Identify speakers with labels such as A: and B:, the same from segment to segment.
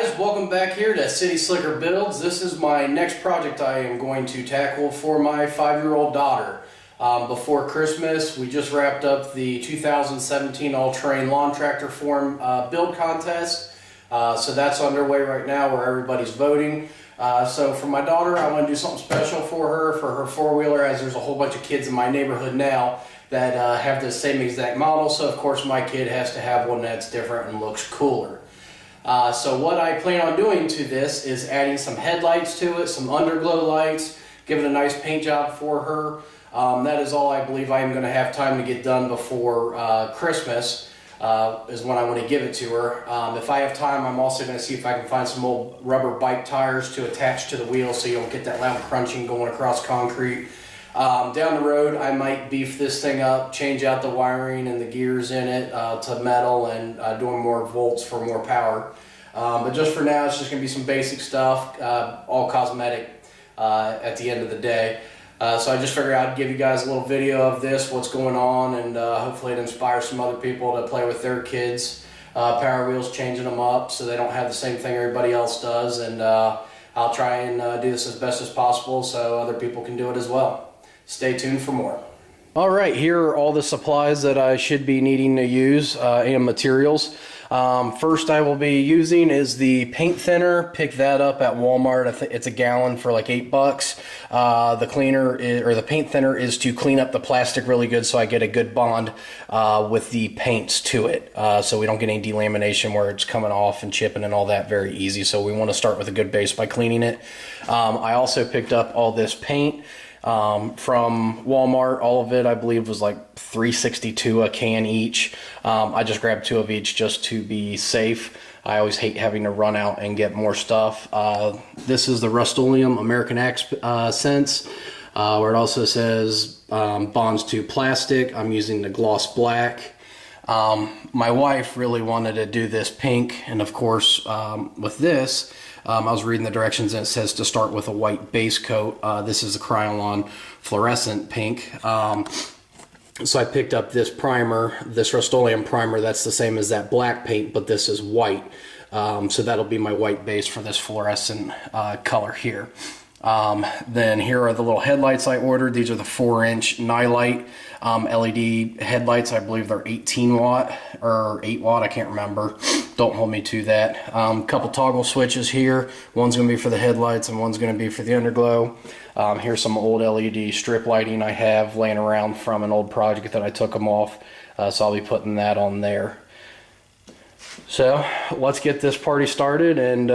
A: guys, welcome back here to City Slicker Builds. This is my next project I am going to tackle for my 5-year-old daughter. Before Christmas, we just wrapped up the 2017 all-terrain lawn tractor form build contest. So that's underway right now where everybody's voting. So for my daughter, I want to do something special for her four-wheeler, as there's a whole bunch of kids in my neighborhood now that have the same exact model. So of course my kid has to have one that's different and looks cooler. So what I plan on doing to this is adding some headlights to it, some underglow lights, give it a nice paint job for her. That is all I believe I am going to have time to get done before Christmas is when I want to give it to her. If I have time, I'm also going to see if I can find some old rubber bike tires to attach to the wheel so you don't get that loud crunching going across concrete. Down the road, I might beef this thing up, change out the wiring and the gears in it to metal, and doing more volts for more power. But just for now, it's just going to be some basic stuff, all cosmetic at the end of the day. So I just figured I'd give you guys a little video of this, what's going on, and hopefully it inspires some other people to play with their kids. Power wheels, changing them up so they don't have the same thing everybody else does, and I'll try and do this as best as possible so other people can do it as well. Stay tuned for more. Alright, here are all the supplies that I should be needing to use and materials. First I will be using is the paint thinner. Pick that up at Walmart. I think it's a gallon for like $8. The cleaner or the paint thinner is to clean up the plastic really good so I get a good bond with the paints to it. So we don't get any delamination where it's coming off and chipping and all that very easy. So we want to start with a good base by cleaning it. I also picked up all this paint from Walmart. All of it I believe was like $3.62 a can each. I just grabbed 2 of each just to be safe. I always hate having to run out and get more stuff. This is the Rust-Oleum American Accents, where it also says bonds to plastic. I'm using the gloss black. My wife really wanted to do this pink, and of course with this I was reading the directions and it says to start with a white base coat. This is a Krylon fluorescent pink. So I picked up this primer, this Rust-Oleum primer. That's the same as that black paint, but this is white. So that'll be my white base for this fluorescent color here. Then here are the little headlights I ordered. These are the 4-inch Nightlight LED headlights. I believe they're 18 watt or 8 watt. I can't remember. Don't hold me to that. Couple toggle switches here. One's going to be for the headlights and one's going to be for the underglow. Here's some old LED strip lighting I have laying around from an old project that I took them off. So I'll be putting that on there. So let's get this party started, and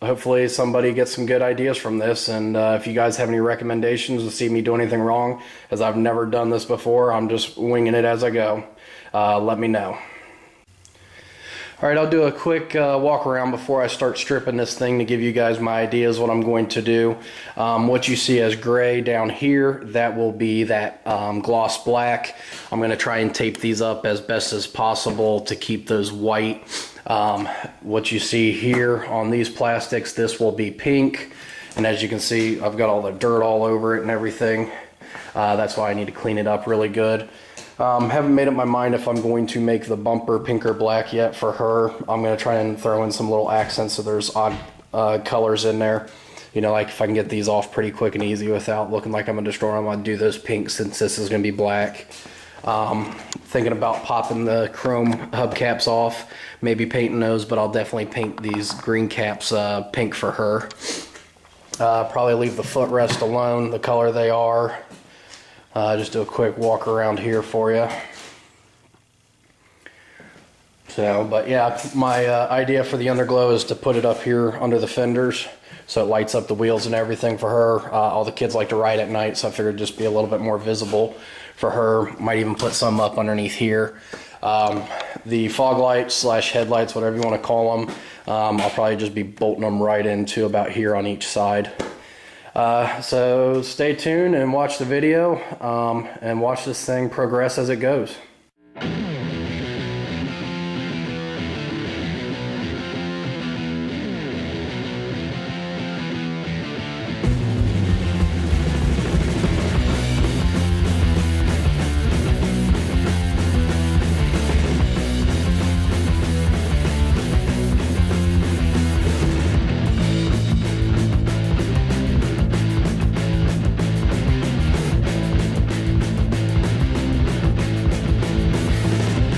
A: hopefully somebody gets some good ideas from this. And if you guys have any recommendations to see me do anything wrong, as I've never done this before, I'm just winging it as I go, let me know. Alright, I'll do a quick walk around before I start stripping this thing to give you guys my ideas what I'm going to do. What you see as gray down here, that will be that gloss black. I'm going to try and tape these up as best as possible to keep those white. What you see here on these plastics, this will be pink, and as you can see I've got all the dirt all over it and everything. That's why I need to clean it up really good. Haven't made up my mind if I'm going to make the bumper pink or black yet for her. I'm going to try and throw in some little accents so there's odd colors in there. You know, like if I can get these off pretty quick and easy without looking like I'm going to destroy them, I'll do those pinks since this is going to be black. Thinking about popping the chrome hubcaps off, maybe painting those, but I'll definitely paint these green caps pink for her. Probably leave the footrest alone the color they are. Just do a quick walk around here for you. So, but yeah, my idea for the underglow is to put it up here under the fenders so it lights up the wheels and everything for her. All the kids like to ride at night, so I figured it'd just be a little bit more visible for her. Might even put some up underneath here. The fog lights slash headlights, whatever you want to call them, I'll probably just be bolting them right into about here on each side. So stay tuned and watch the video and watch this thing progress as it goes.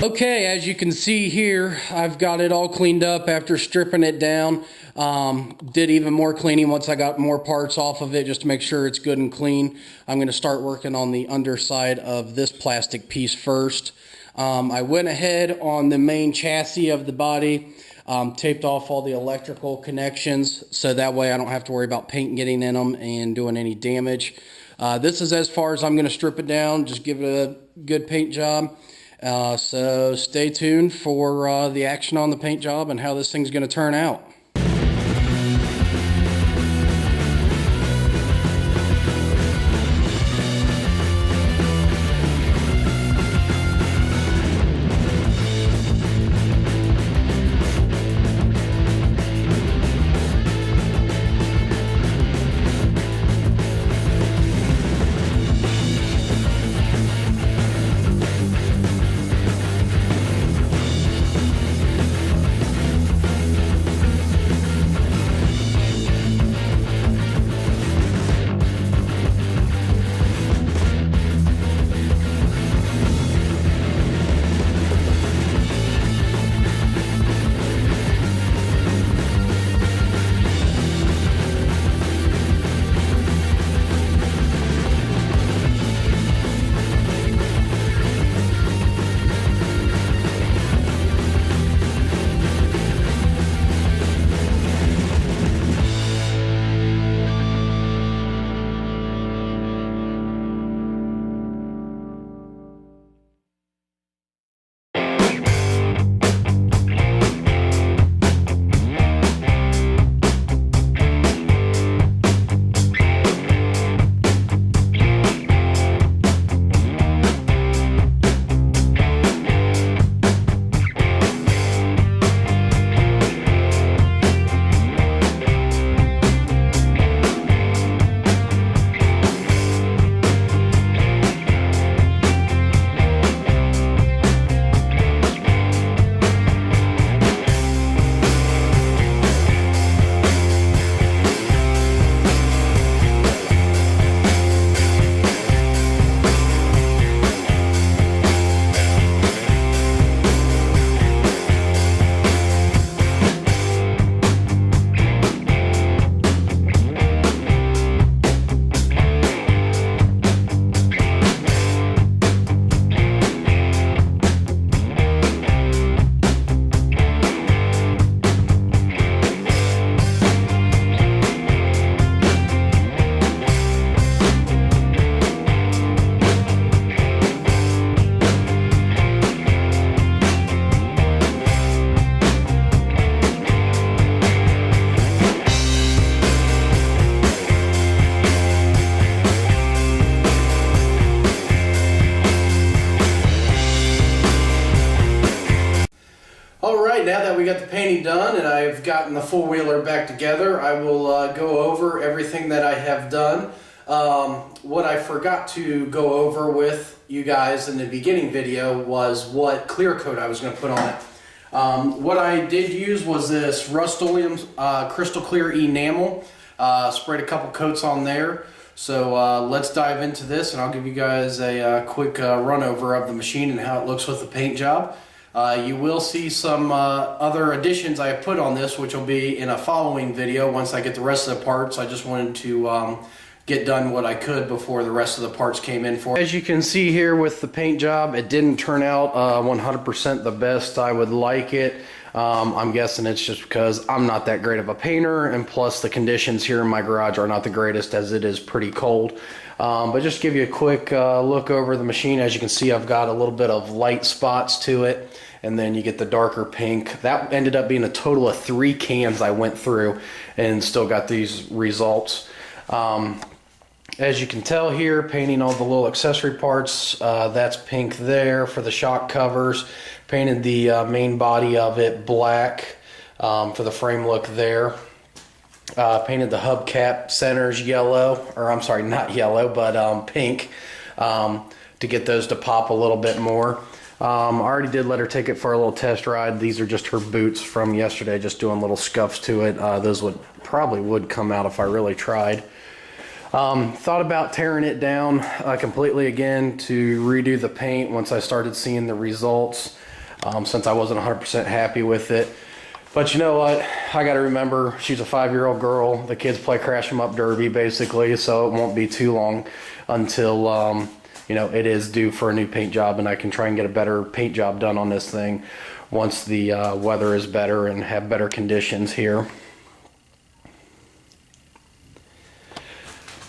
A: Okay, as you can see here, I've got it all cleaned up after stripping it down. Did even more cleaning once I got more parts off of it just to make sure it's good and clean. I'm going to start working on the underside of this plastic piece first. I went ahead on the main chassis of the body, taped off all the electrical connections so that way I don't have to worry about paint getting in them and doing any damage. This is as far as I'm going to strip it down, just give it a good paint job. So stay tuned for the action on the paint job and how this thing's going to turn out. Now that we got the painting done and I've gotten the four-wheeler back together, I will go over everything that I have done. What I forgot to go over with you guys in the beginning video was what clear coat I was going to put on it. What I did use was this Rust-Oleum crystal clear enamel. Sprayed a couple coats on there. So let's dive into this and I'll give you guys a quick run over of the machine and how it looks with the paint job. You will see some other additions I have put on this, which will be in a following video once I get the rest of the parts. I just wanted to get done what I could before the rest of the parts came in for it. As you can see here with the paint job, it didn't turn out 100% the best I would like it. I'm guessing it's just because I'm not that great of a painter, and plus the conditions here in my garage are not the greatest as it is pretty cold. But just give you a quick look over the machine. As you can see, I've got a little bit of light spots to it, and then you get the darker pink. That ended up being a total of 3 cans I went through and still got these results. As you can tell here, painting all the little accessory parts, that's pink there for the shock covers. Painted the main body of it black for the frame look there. Painted the hubcap centers yellow, or I'm sorry, not yellow, but pink, to get those to pop a little bit more. I already did let her take it for a little test ride. These are just her boots from yesterday, just doing little scuffs to it. Those probably would come out if I really tried. Thought about tearing it down completely again to redo the paint once I started seeing the results. since I wasn't 100% happy with it. But you know what? I got to remember she's a 5-year-old girl. The kids play crash 'em up derby basically, so it won't be too long until you know, it is due for a new paint job, and I can try and get a better paint job done on this thing once the weather is better and have better conditions here.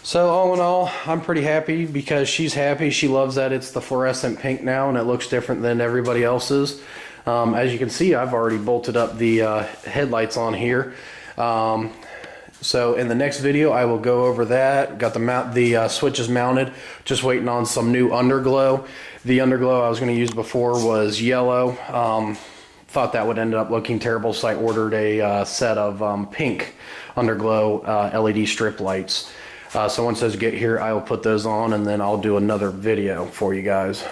A: So all in all, I'm pretty happy because she's happy. She loves that it's the fluorescent pink now and it looks different than everybody else's. As you can see, I've already bolted up the headlights on here. So in the next video, I will go over that. Got the switches mounted, just waiting on some new underglow. The underglow I was going to use before was yellow. Thought that would end up looking terrible, so I ordered a set of pink underglow LED strip lights. So once those get here, I will put those on, and then I'll do another video for you guys.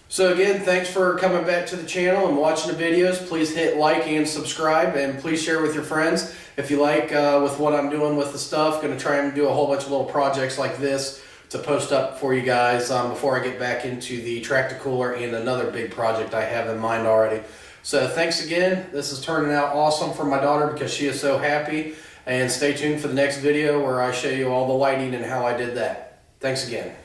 A: So again, thanks for coming back to the channel and watching the videos. Please hit like and subscribe, and please share with your friends if you like with what I'm doing with the stuff. Going to try and do a whole bunch of little projects like this to post up for you guys before I get back into the tractor cooler and another big project I have in mind already. So thanks again. This is turning out awesome for my daughter because she is so happy. And stay tuned for the next video where I show you all the lighting and how I did that. Thanks again.